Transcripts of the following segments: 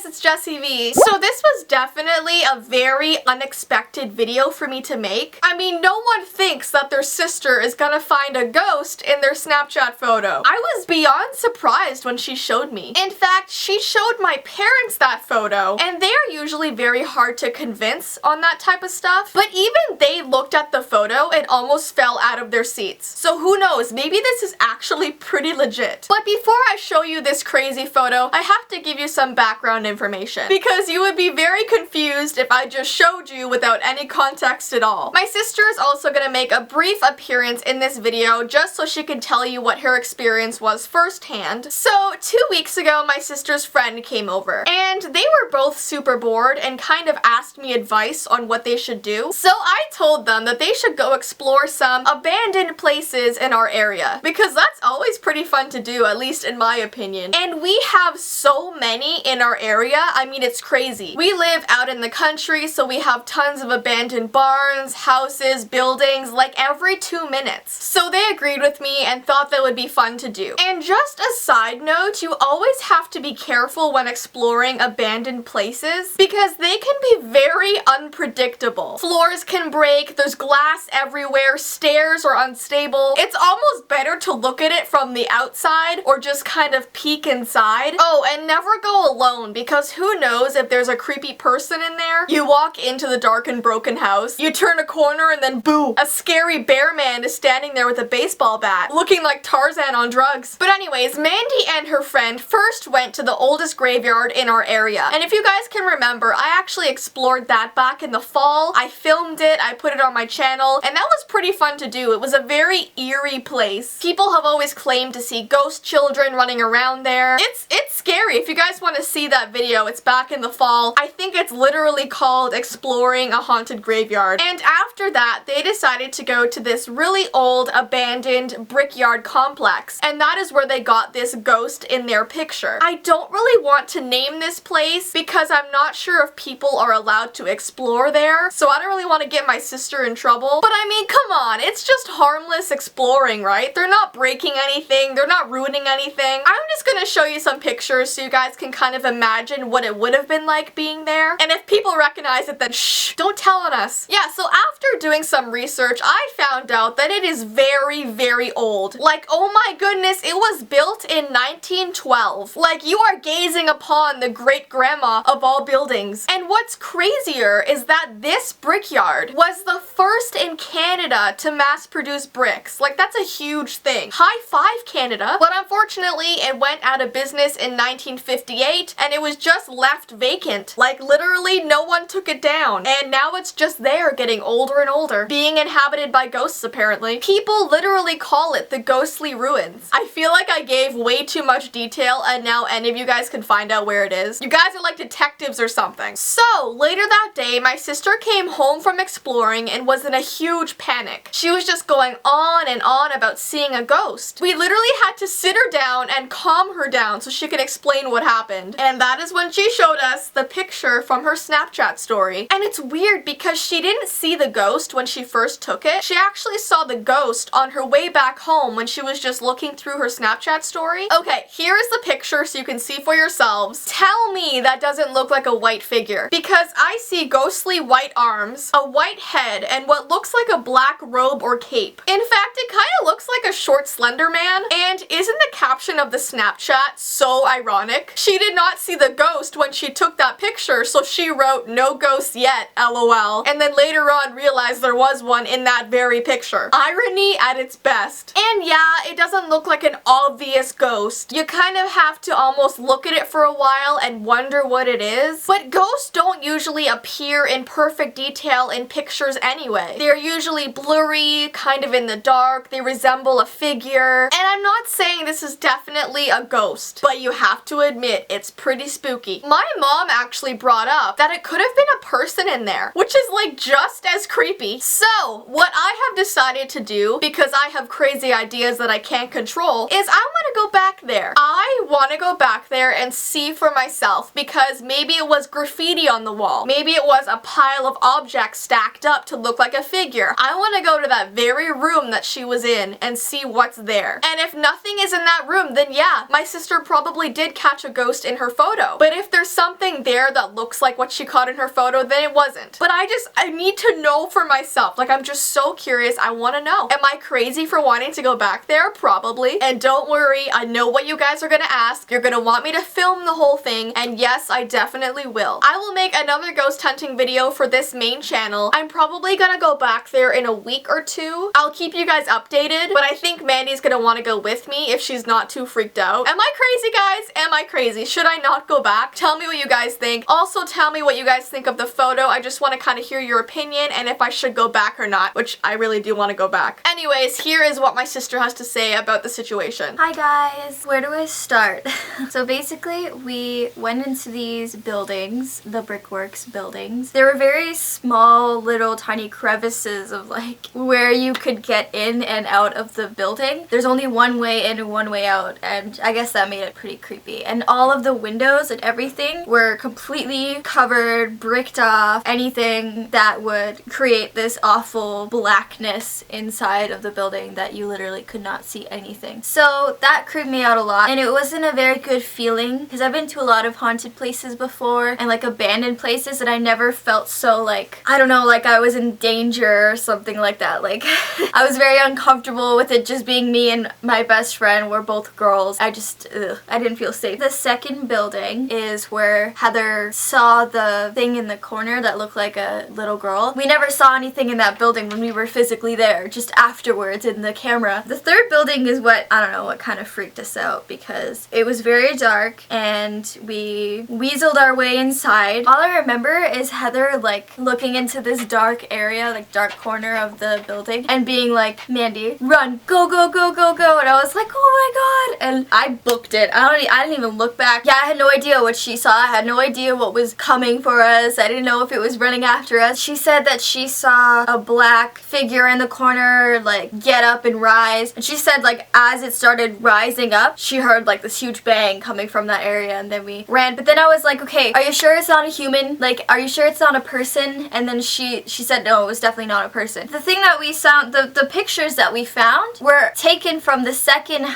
it's Jessie V. So this was definitely a very unexpected video for me to make. I mean, no one thinks that their sister is gonna find a ghost in their Snapchat photo. I was beyond surprised when she showed me. In fact, she showed my parents that photo, and they are usually very hard to convince on that type of stuff, but even they looked at the photo and almost fell out of their seats. So who knows, maybe this is actually pretty legit. But before I show you this crazy photo, I have to give you some background information, because you would be very confused if I just showed you without any context at all. My sister is also going to make a brief appearance in this video just so she can tell you what her experience was firsthand. So 2 weeks ago, my sister's friend came over, and they were both super bored and kind of asked me advice on what they should do. So I told them that they should go explore some abandoned places in our area, because that's always pretty fun to do, at least in my opinion. And we have so many in our area, I mean, it's crazy. We live out in the country, so we have tons of abandoned barns, houses, buildings, like every 2 minutes. So they agreed with me and thought that would be fun to do. And just a side note, you always have to be careful when exploring abandoned places, because they can be very unpredictable. Floors can break, there's glass everywhere, stairs are unstable. It's almost better to look at it from the outside or just kind of peek inside. Oh, and never go alone, because who knows if there's a creepy person in there. You walk into the dark and broken house, you turn a corner, and then boo! A scary bear man is standing there with a baseball bat, looking like Tarzan on drugs. But anyways, Mandy and her friend first went to the oldest graveyard in our area. And if you guys can remember, I actually explored that back in the fall. I filmed it, I put it on my channel, and that was pretty fun to do. It was a very eerie place. People have always claimed to see ghost children running around there. It's scary. If you guys want to see that video, it's back in the fall. I think it's literally called Exploring a Haunted Graveyard. And after that, they decided to go to this really old, abandoned brickyard complex. And that is where they got this ghost in their picture. I don't really want to name this place because I'm not sure if people are allowed to explore there. So I don't really want to get my sister in trouble. But I mean, come on, it's just harmless exploring, right? They're not breaking anything, they're not ruining anything. I'm just gonna show you some pictures so you guys can kind of imagine what it would have been like being there. And if people recognize it, then shh, don't tell on us. Yeah, so after doing some research, I found out that it is very, very old. Like, oh my goodness, it was built in 1912. Like, you are gazing upon the great-grandma of all buildings. And what's crazier is that this brickyard was the first in Canada to mass-produce bricks. Like, that's a huge thing. High five, Canada. But unfortunately, it went out of business in 1958, and it was just left vacant. Like, literally, no one took it down. And now it's just there, getting older and older. Being inhabited by ghosts, apparently. People literally call it the ghostly ruins. I feel like I gave way too much detail, and now any of you guys can find out where it is. You guys are like detectives or something. So, later that day, my sister came home from exploring and was in a huge panic. She was just going on and on about seeing a ghost. We literally had to sit her down and calm her down so she could explain what happened. And that is when she showed us the picture from her Snapchat story. And it's weird because she didn't see the ghost when she first took it. She actually saw the ghost on her way back home when she was just looking through her Snapchat story. Okay, here is the picture so you can see for yourselves. Tell me that doesn't look like a white figure, because I see ghostly white arms, a white head, and what looks like a black robe or cape. In fact, it kind of looks like a short, slender man. And isn't the caption of the Snapchat so ironic? She did not see the ghost when she took that picture, so she wrote, "No ghosts yet, LOL." And then later on realized there was one in that very picture. Irony at its best. And yeah, it doesn't look like an obvious ghost. You kind of have to almost look at it for a while and wonder what it is. But ghosts don't usually appear in perfect detail in pictures anyway. They're usually blurry, kind of in the dark, they resemble a figure. And I'm not saying this is definitely a ghost, but you have to admit it's pretty spooky. My mom actually brought up that it could have been a person in there, which is like just as creepy. So, what I have decided to do, because I have crazy ideas that I can't control, is I want to go back there. I want to go back there and see for myself, because maybe it was graffiti on the wall. Maybe it was a pile of objects stacked up to look like a figure. I want to go to that very room that she was in and see see what's there. And if nothing is in that room, then yeah, my sister probably did catch a ghost in her photo. But if there's something there that looks like what she caught in her photo, then it wasn't. But I need to know for myself. Like, I'm just so curious. I want to know. Am I crazy for wanting to go back there? Probably. And don't worry, I know what you guys are gonna ask. You're gonna want me to film the whole thing, and yes, I definitely will. I will make another ghost hunting video for this main channel. I'm probably gonna go back there in a week or two. I'll keep you guys updated, but I think Mandy's gonna want to go with me if she's not too freaked out. Am I crazy, guys? Am I crazy? Should I not go back? Tell me what you guys think. Also, tell me what you guys think of the photo. I just want to kind of hear your opinion and if I should go back or not, which I really do want to go back. Anyways, here is what my sister has to say about the situation. Hi guys, where do I start? So basically, we went into these buildings, the Brickworks buildings. There were very small little tiny crevices of like where you could get in and out of the building. There's only one way in and one way out, and I guess that made it pretty creepy. And all of the windows and everything were completely covered, bricked off, anything that would create this awful blackness inside of the building that you literally could not see anything. So that creeped me out a lot, and it wasn't a very good feeling because I've been to a lot of haunted places before and like abandoned places, and I never felt so like, I don't know, like I was in danger or something like that. Like I was very uncomfortable with it just being me and my best friend. We're both girls. I didn't feel safe. The second building is where Heather saw the thing in the corner that looked like a little girl. We never saw anything in that building when we were physically there, just afterwards in the camera. The third building is what, I don't know, what kind of freaked us out because it was very dark and we weaseled our way inside. All I remember is Heather like looking into this dark area, like dark corner of the building, and being like, Mandy, run, go, go, go, go, go. And I was like, oh my god. And I booked it. I didn't even look back. Yeah, I had no idea what she saw. I had no idea what was coming for us. I didn't know if it was running after us. She said that she saw a black figure in the corner like get up and rise. And she said like as it started rising up, she heard like this huge bang coming from that area, and then we ran. But then I was like, okay, are you sure it's not a human? Like, are you sure it's not a person? And then she said no, it was definitely not a person. The thing that we found, the pictures that we found were taken from the second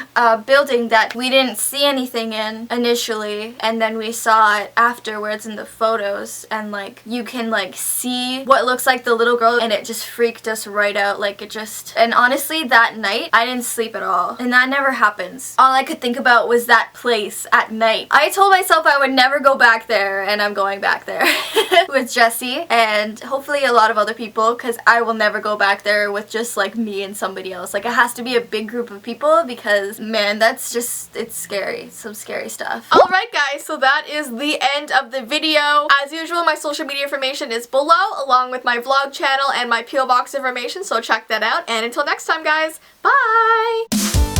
building that we didn't see anything in initially, and then we saw it afterwards in the photos, and like you can like see what looks like the little girl, and it just freaked us right out. Like it just, and honestly that night I didn't sleep at all, and that never happens. All I could think about was that place at night. I told myself I would never go back there, and I'm going back there with Jessie and hopefully a lot of other people, because I will never go back there with just like me and somebody else. Like it has to be a big group of people because man, that's just, it's scary. Some scary stuff. Alright guys, so that is the end of the video. As usual, my social media information is below, along with my vlog channel and my P.O. Box information, so check that out. And until next time guys, bye!